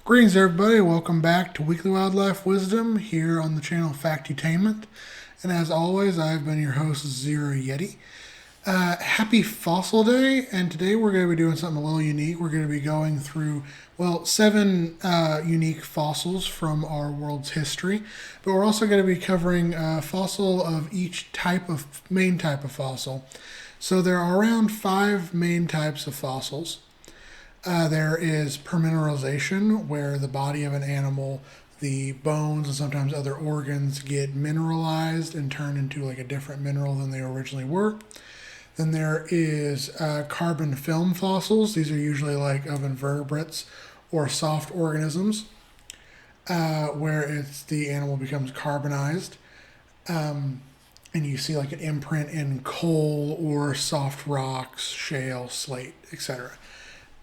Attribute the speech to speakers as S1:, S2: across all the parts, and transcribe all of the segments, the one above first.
S1: Greetings, everybody. Welcome back to Weekly Wildlife Wisdom here on the channel Factutainment. And as always, I've been your host, Zero Yeti. Happy Fossil Day, and today we're going to be doing something a little unique. We're going to be going through, seven unique fossils from our world's history, but we're also going to be covering a fossil of each main type of fossil. So there are around 5 main types of fossils. There is permineralization, where the body of an animal, the bones, and sometimes other organs get mineralized and turned into like a different mineral than they originally were. Then there is carbon film fossils. These are usually like of invertebrates or soft organisms, where the animal becomes carbonized. And you see like an imprint in coal or soft rocks, shale, slate, etc.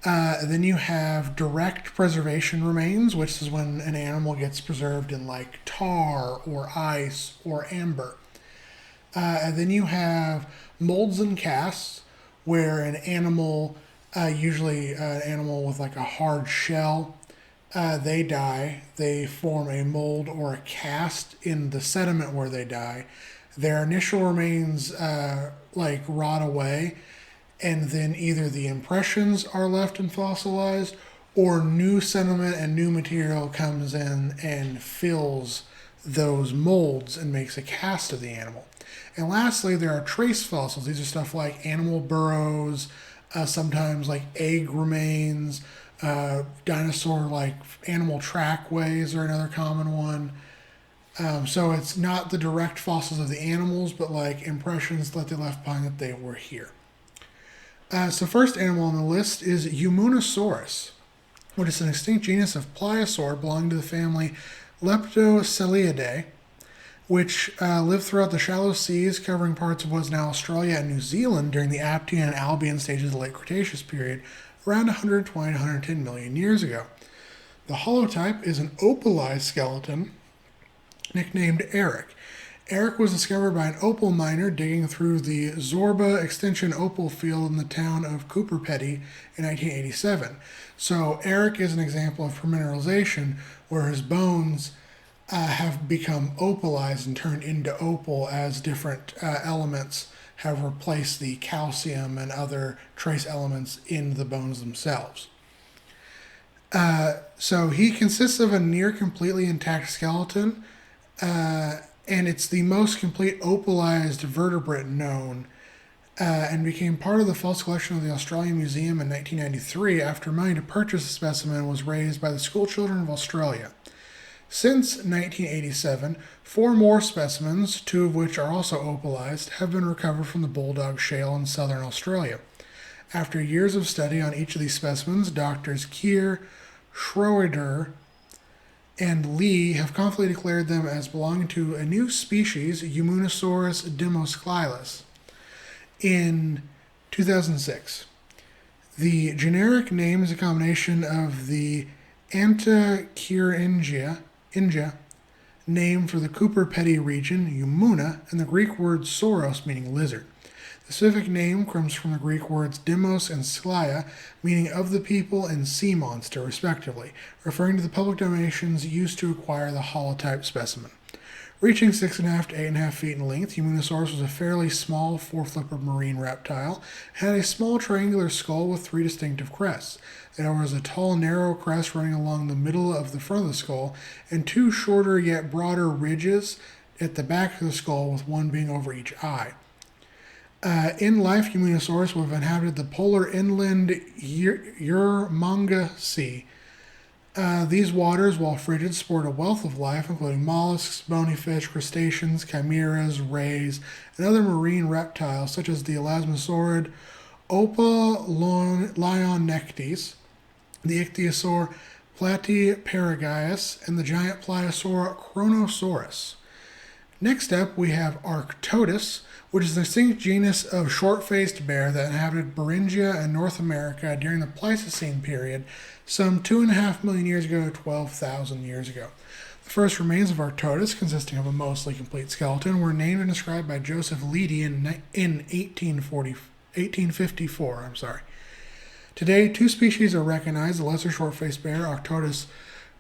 S1: Then you have direct preservation remains, which is when an animal gets preserved in like tar or ice or amber. And then you have molds and casts, where an animal, usually an animal with like a hard shell, they die. They form a mold or a cast in the sediment where they die. Their initial remains rot away, and then either the impressions are left and fossilized, or new sediment and new material comes in and fills those molds and makes a cast of the animal. And lastly, there are trace fossils. These are stuff like animal burrows, sometimes like egg remains, dinosaur like animal trackways are another common one. So it's not the direct fossils of the animals, but like impressions that they left behind that they were here. So first animal on the list is Umoonasaurus, which is an extinct genus of pliosaur belonging to the family Leptocelidae, which lived throughout the shallow seas covering parts of what is now Australia and New Zealand during the Aptian and Albian stages of the late Cretaceous period, around 120 to 110 million years ago. The holotype is an opalized skeleton nicknamed Eric. Eric was discovered by an opal miner digging through the Zorba extension opal field in the town of Cooperpedy in 1987. So Eric is an example of permineralization, where his bones have become opalized and turned into opal as different elements have replaced the calcium and other trace elements in the bones themselves. So he consists of a near completely intact skeleton, and it's the most complete opalized vertebrate known, and became part of the fossil collection of the Australian Museum in 1993 after money to purchase the specimen was raised by the schoolchildren of Australia. Since 1987, 4 more specimens, 2 of which are also opalized, have been recovered from the Bulldog Shale in southern Australia. After years of study on each of these specimens, doctors Keir, Schroeder, and Lee have confidently declared them as belonging to a new species, Umoonasaurus demosclylus, in 2006. The generic name is a combination of the Akeiron name for the Cooperpedy region, Umuna, and the Greek word sauros, meaning lizard. The specific name comes from the Greek words demos and sklia, meaning of the people and sea monster, respectively, referring to the public donations used to acquire the holotype specimen. Reaching 6.5 to 8.5 feet in length, Umoonasaurus was a fairly small 4-flippered marine reptile. It had a small triangular skull with 3 distinctive crests. There was a tall, narrow crest running along the middle of the front of the skull, and 2 shorter yet broader ridges at the back of the skull, with one being over each eye. In life, Umoonasaurus would have inhabited the polar inland Urmanga Sea. These waters, while frigid, sport a wealth of life, including mollusks, bony fish, crustaceans, chimeras, rays, and other marine reptiles such as the elasmosaurid Opalionectes, the ichthyosaur Platypterygius, and the giant pliosaur Chronosaurus. Next up, we have Arctodus, which is a distinct genus of short-faced bear that inhabited Beringia and North America during the Pleistocene period, some 2.5 million years ago to 12,000 years ago. The first remains of Arctodus, consisting of a mostly complete skeleton, were named and described by Joseph Leidy in 1854. Today, 2 species are recognized: the lesser short-faced bear, Arctodus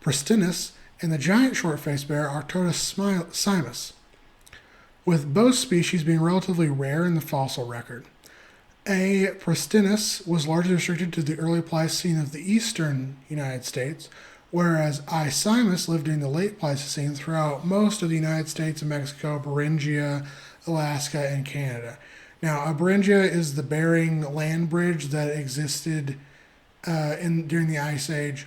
S1: pristinus, and the giant short-faced bear Arctodus simus, with both species being relatively rare in the fossil record. A. pristinus was largely restricted to the early Pleistocene of the eastern United States, whereas I. simus lived during the late Pleistocene throughout most of the United States and Mexico, Beringia, Alaska, and Canada. Now, Beringia is the Bering land bridge that existed during the Ice Age,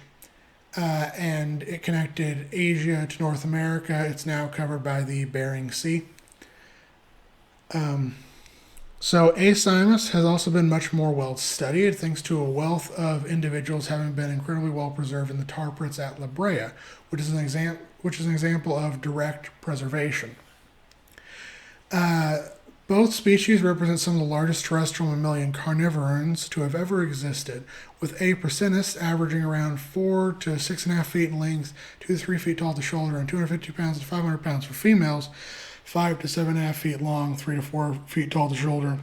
S1: and it connected Asia to North America. It's now covered by the Bering Sea. So A. simus has also been much more well studied, thanks to a wealth of individuals having been incredibly well preserved in the tar pits at La Brea, which is an example of direct preservation. Both species represent some of the largest terrestrial mammalian carnivorans to have ever existed, with A. pristinus averaging around 4 to 6.5 feet in length, 2 to 3 feet tall at the shoulder, and 250 pounds to 500 pounds for females, 5 to 7.5 feet long, 3 to 4 feet tall at the shoulder,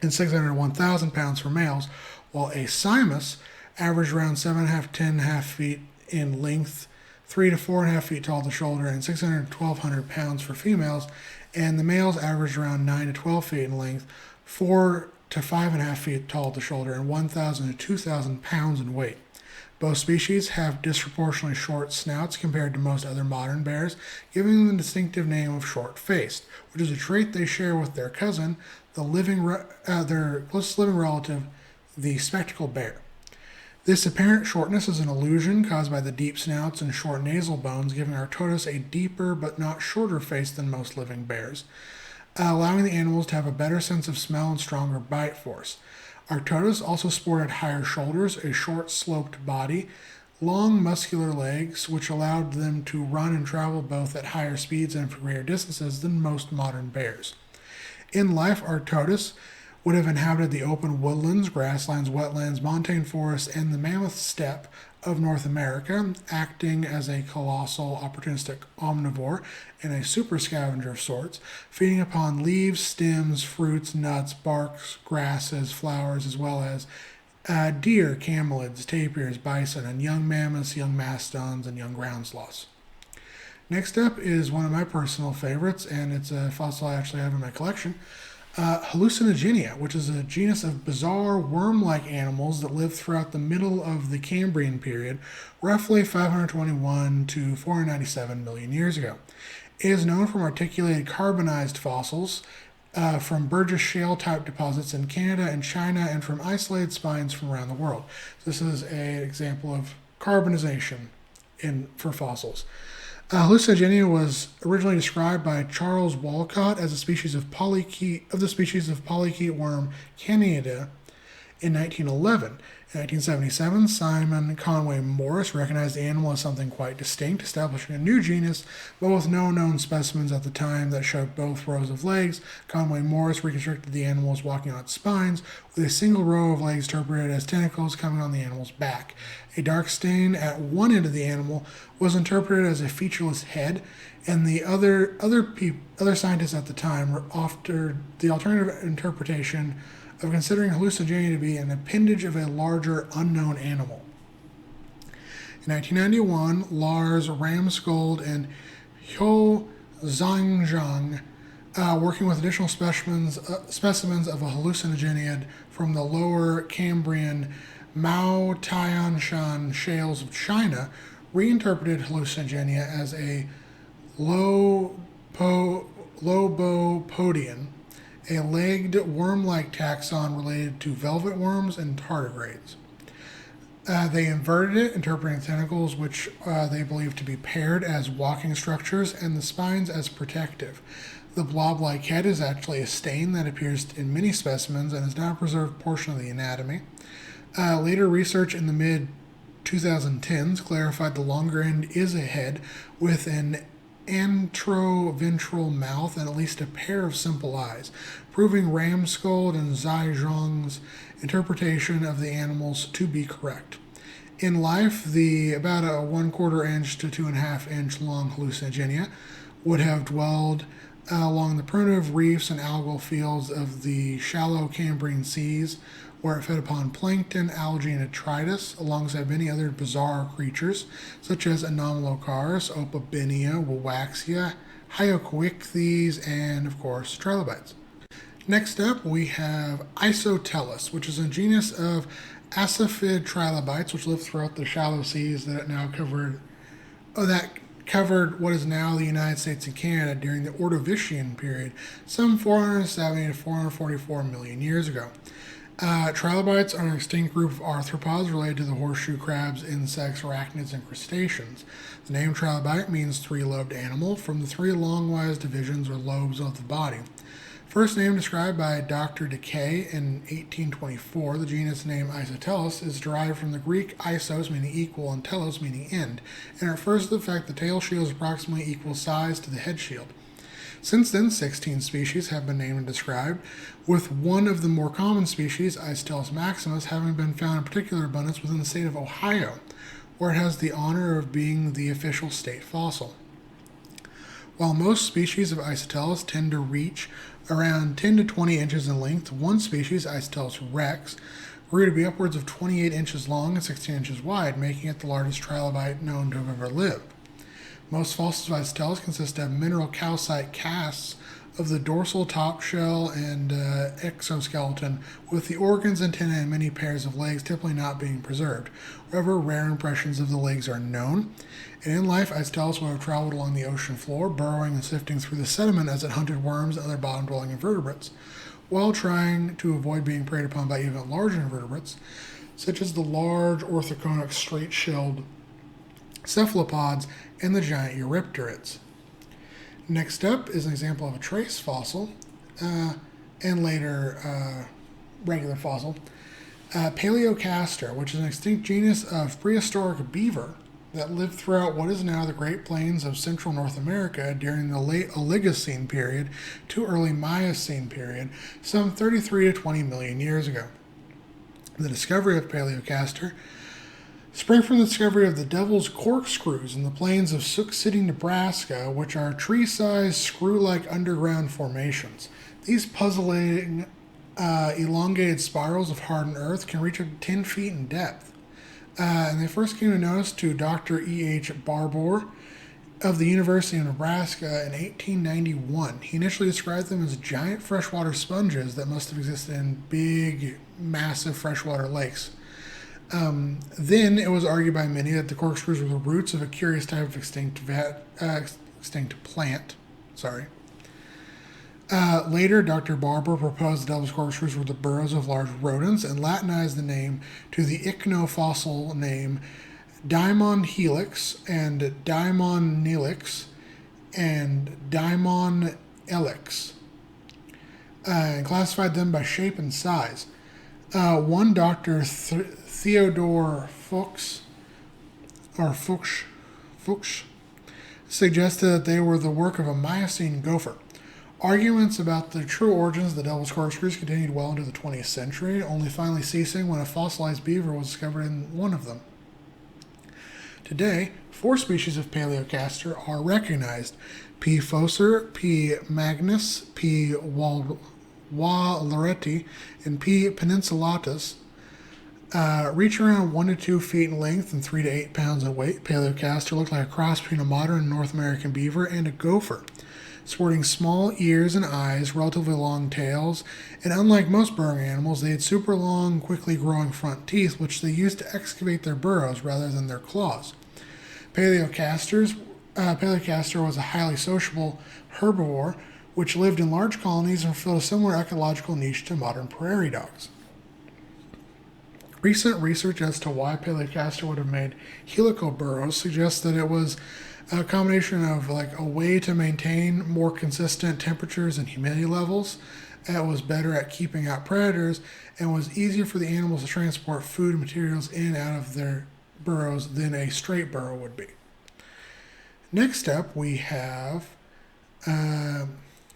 S1: and 600 to 1,000 pounds for males, while A. simus averaged around 7.5 to 10.5 feet in length, 3 to 4.5 feet tall at the shoulder, and 600 to 1,200 pounds for females, and the males averaged around 9 to 12 feet in length, 4 to 5.5 feet tall at the shoulder, and 1,000 to 2,000 pounds in weight. Both species have disproportionately short snouts compared to most other modern bears, giving them the distinctive name of short-faced, which is a trait they share with their cousin, their closest living relative, the spectacled bear. This apparent shortness is an illusion caused by the deep snouts and short nasal bones, giving Arctodus a deeper but not shorter face than most living bears, allowing the animals to have a better sense of smell and stronger bite force. Arctodus also sported higher shoulders, a short sloped body, long muscular legs, which allowed them to run and travel both at higher speeds and for greater distances than most modern bears. In life, Arctodus would have inhabited the open woodlands, grasslands, wetlands, montane forests, and the mammoth steppe of North America, acting as a colossal opportunistic omnivore and a super scavenger of sorts, feeding upon leaves, stems, fruits, nuts, barks, grasses, flowers, as well as deer, camelids, tapirs, bison, and young mammoths, young mastodons, and young ground sloths. Next up is one of my personal favorites, and it's a fossil I actually have in my collection. Hallucigenia, which is a genus of bizarre worm-like animals that lived throughout the middle of the Cambrian period, roughly 521 to 497 million years ago. It is known from articulated carbonized fossils from Burgess Shale-type deposits in Canada and China, and from isolated spines from around the world. This is an example of carbonization for fossils. Hallucigenia was originally described by Charles Walcott as a species of polychaete worm Canidia in 1911. In 1977, Simon Conway Morris recognized the animal as something quite distinct, establishing a new genus, but with no known specimens at the time that showed both rows of legs. Conway Morris reconstructed the animal as walking on its spines, with a single row of legs interpreted as tentacles coming on the animal's back. A dark stain at one end of the animal was interpreted as a featureless head, and the other scientists at the time were offered the alternative interpretation of considering Hallucigenia to be an appendage of a larger unknown animal. In 1991, Lars Ramskjöld and Hyo Zhang, working with additional specimens of a hallucinogeniid from the lower Cambrian Mao Tianshan shales of China, reinterpreted Hallucigenia as a Lobopodian, a legged worm-like taxon related to velvet worms and tardigrades. They inverted it, interpreting tentacles which they believed to be paired as walking structures and the spines as protective. The blob-like head is actually a stain that appears in many specimens and is not a preserved portion of the anatomy. Later research in the mid-2010s clarified the longer end is a head with an antroventral mouth and at least a pair of simple eyes, proving Ramskjöld and Zaiken's interpretation of the animals to be correct. In life, the about a 1/4 inch to 2.5 inch long Hallucigenia would have dwelled along the primitive reefs and algal fields of the shallow Cambrian seas, where it fed upon plankton, algae, and detritus, alongside many other bizarre creatures, such as Anomalocaris, Opabenia, Wawaxia, Hyrotrioskjan, and, of course, trilobites. Next up, we have Isotelus, which is a genus of acaphid trilobites, which live throughout the shallow seas that covered what is now the United States and Canada during the Ordovician period, some 470 to 444 million years ago. Trilobites are an extinct group of arthropods related to the horseshoe crabs, insects, arachnids, and crustaceans. The name trilobite means three-lobed animal, from the three longwise divisions or lobes of the body. First name described by Dr. Decay in 1824, the genus name Isotelus is derived from the Greek isos, meaning equal, and telos, meaning end, and refers to the fact the tail shield is approximately equal size to the head shield. Since then, 16 species have been named and described, with one of the more common species, Isotelus maximus, having been found in particular abundance within the state of Ohio, where it has the honor of being the official state fossil. While most species of Isotelus tend to reach around 10 to 20 inches in length, one species, Isotelus rex, grew to be upwards of 28 inches long and 16 inches wide, making it the largest trilobite known to have ever lived. Most fossils of Isotelus consist of mineral calcite casts of the dorsal top shell and exoskeleton, with the organs, antennae, and many pairs of legs typically not being preserved. However, rare impressions of the legs are known, and in life, Isotelus would have traveled along the ocean floor, burrowing and sifting through the sediment as it hunted worms and other bottom-dwelling invertebrates, while trying to avoid being preyed upon by even larger invertebrates, such as the large orthoconic straight-shelled cephalopods and the giant eurypterids. Next up is an example of a trace fossil, and later regular fossil, Paleocaster, which is an extinct genus of prehistoric beaver that lived throughout what is now the Great Plains of Central North America during the late Oligocene period to early Miocene period, some 33 to 20 million years ago. The discovery of Paleocaster sprang from the discovery of the Devil's Corkscrews in the plains of Sioux City, Nebraska, which are tree-sized, screw-like underground formations. These puzzling, elongated spirals of hardened earth can reach up to 10 feet in depth. And they first came to notice to Dr. E.H. Barbour of the University of Nebraska in 1891. He initially described them as giant freshwater sponges that must have existed in big, massive freshwater lakes. Then it was argued by many that the corkscrews were the roots of a curious type of extinct plant. Later, Dr. Barbour proposed the devil's corkscrews were the burrows of large rodents and Latinized the name to the ichnofossil name Daimon helix and Daimon nilix and Daimon elix, and classified them by shape and size. One Dr. Theodore Fuchs suggested that they were the work of a Miocene gopher. Arguments about the true origins of the devil's corkscrews continued well into the 20th century, only finally ceasing when a fossilized beaver was discovered in one of them. Today, 4 species of Paleocaster are recognized: P. focer, P. magnus, P. wallereti, and P. peninsulatus. Reach around 1 to 2 feet in length and 3 to 8 pounds in weight. Paleocaster look like a cross between a modern North American beaver and a gopher, sporting small ears and eyes, relatively long tails, and unlike most burrowing animals, they had super long, quickly growing front teeth, which they used to excavate their burrows rather than their claws. Paleocaster was a highly sociable herbivore, which lived in large colonies and filled a similar ecological niche to modern prairie dogs. Recent research as to why Paleocaster would have made helical burrows suggests that it was a combination of a way to maintain more consistent temperatures and humidity levels. It was better at keeping out predators and was easier for the animals to transport food and materials in and out of their burrows than a straight burrow would be. Next up, we have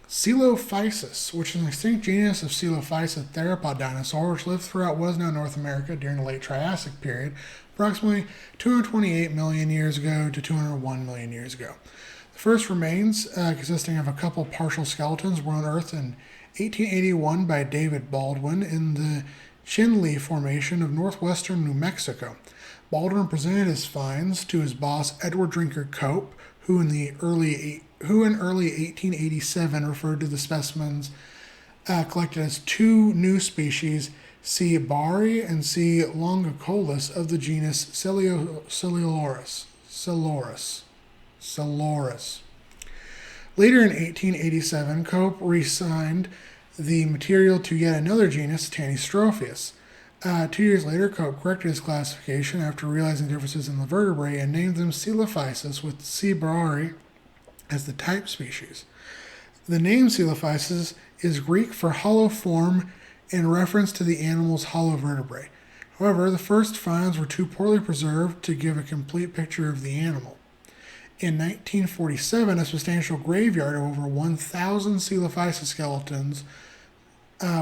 S1: Coelophysis, which is an extinct genus of Coelophysis theropod dinosaur, which lived throughout what is now North America during the late Triassic period, approximately 228 million years ago to 201 million years ago. The first remains, consisting of a couple partial skeletons, were unearthed in 1881 by David Baldwin in the Chinle Formation of northwestern New Mexico. Baldwin presented his finds to his boss Edward Drinker Cope, who in early 1887 referred to the specimens collected as two new species, C. bari and C. longicollis of the genus Coelophysis. Later in 1887, Cope reassigned the material to yet another genus, Tanystropheus. 2 years later, Cope corrected his classification after realizing differences in the vertebrae and named them Coelophysis with C. bari as the type species. The name Coelophysis is Greek for hollow form in reference to the animal's hollow vertebrae. However, the first finds were too poorly preserved to give a complete picture of the animal. In 1947, a substantial graveyard of over 1,000 Coelophysis skeletons,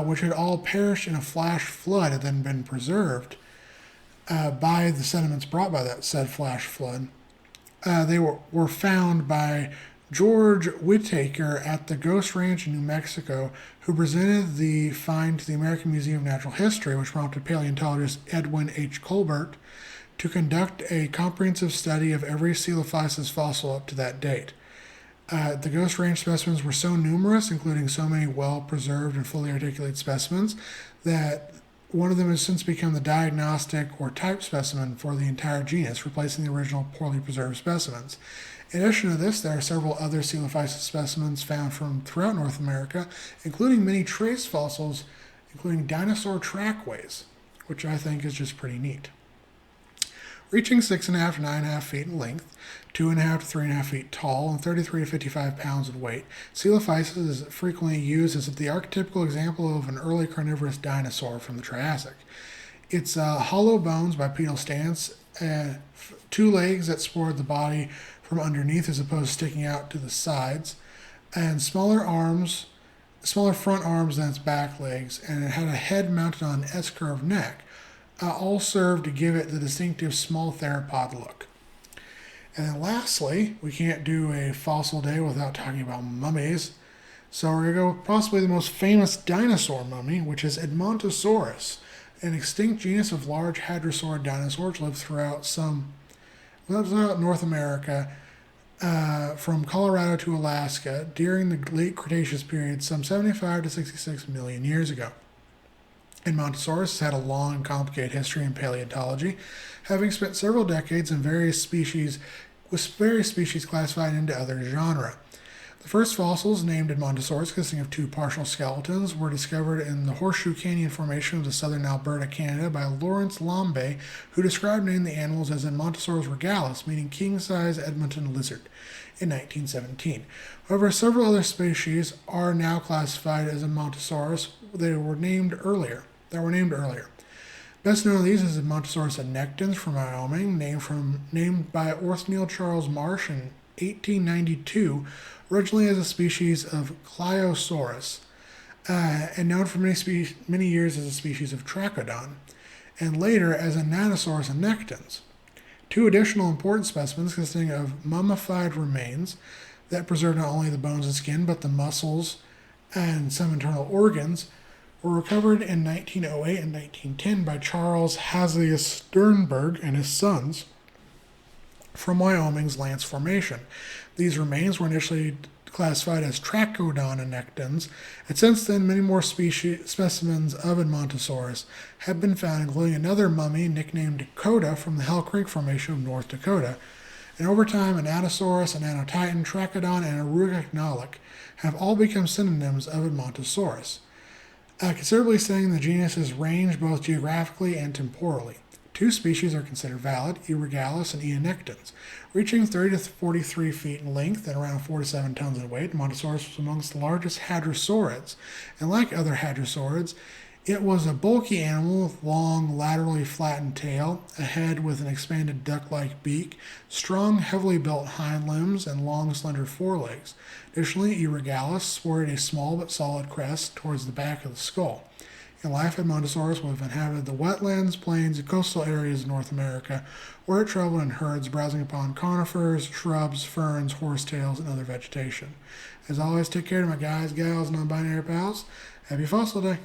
S1: which had all perished in a flash flood, had then been preserved by the sediments brought by that said flash flood. They were found by George Whittaker at the Ghost Ranch in New Mexico, who presented the find to the American Museum of Natural History, which prompted paleontologist Edwin H. Colbert to conduct a comprehensive study of every Coelophysis fossil up to that date. The Ghost Ranch specimens were so numerous, including so many well-preserved and fully articulated specimens, that one of them has since become the diagnostic or type specimen for the entire genus, replacing the original poorly preserved specimens. In addition to this, there are several other Coelophysis specimens found from throughout North America, including many trace fossils, including dinosaur trackways, which I think is just pretty neat. Reaching 6.5 to 9.5 feet in length, 2.5 to 3.5 feet tall, and 33 to 55 pounds in weight, Coelophysis is frequently used as the archetypical example of an early carnivorous dinosaur from the Triassic. Its hollow bones, bipedal stance, two legs that supported the body from underneath as opposed to sticking out to the sides, and smaller front arms than its back legs, and it had a head mounted on an S-curved neck. All serve to give it the distinctive small theropod look. And then lastly, we can't do a fossil day without talking about mummies. So we're going to go possibly the most famous dinosaur mummy, which is Edmontosaurus, an extinct genus of large hadrosaurid dinosaurs lived throughout North America, from Colorado to Alaska during the late Cretaceous period, some 75 to 66 million years ago. Edmontosaurus has had a long and complicated history in paleontology, having spent several decades in various species classified into other genera. The first fossils, named Edmontosaurus, consisting of two partial skeletons, were discovered in the Horseshoe Canyon Formation of the southern Alberta, Canada, by Lawrence Lambe, who described naming the animals as Edmontosaurus regalis, meaning king-size Edmonton lizard, in 1917. However, several other species are now classified as Edmontosaurus that were named earlier. Best known of these is Edmontosaurus annectens from Wyoming, named by Orthniel Charles Marsh in 1892, originally as a species of Cliosaurus, and known for many years as a species of Trachodon, and later as Anatosaurus annectens. Two additional important specimens consisting of mummified remains that preserve not only the bones and skin, but the muscles and some internal organs, were recovered in 1908 and 1910 by Charles Haslius Sternberg and his sons from Wyoming's Lance Formation. These remains were initially classified as Trachodon annectens, and since then many more specimens of Edmontosaurus have been found, including another mummy nicknamed Dakota from the Hell Creek Formation of North Dakota. And over time, Anatosaurus, Anatotitan, Trachodon, and Arugacnolic have all become synonyms of Edmontosaurus, considerably extending the genus's range both geographically and temporally. Two species are considered valid, E. regalis and E. annectens. Reaching 30 to 43 feet in length and around 4 to 7 tons in weight, Edmontosaurus was amongst the largest hadrosaurids, and like other hadrosaurids, it was a bulky animal with long, laterally flattened tail, a head with an expanded duck-like beak, strong, heavily built hind limbs, and long, slender forelegs. Additionally, E. regalis sported a small but solid crest towards the back of the skull. In life, Edmontosaurus would have inhabited the wetlands, plains, and coastal areas of North America, where it traveled in herds, browsing upon conifers, shrubs, ferns, horsetails, and other vegetation. As always, take care of my guys, gals, non-binary pals. Happy Fossil Day!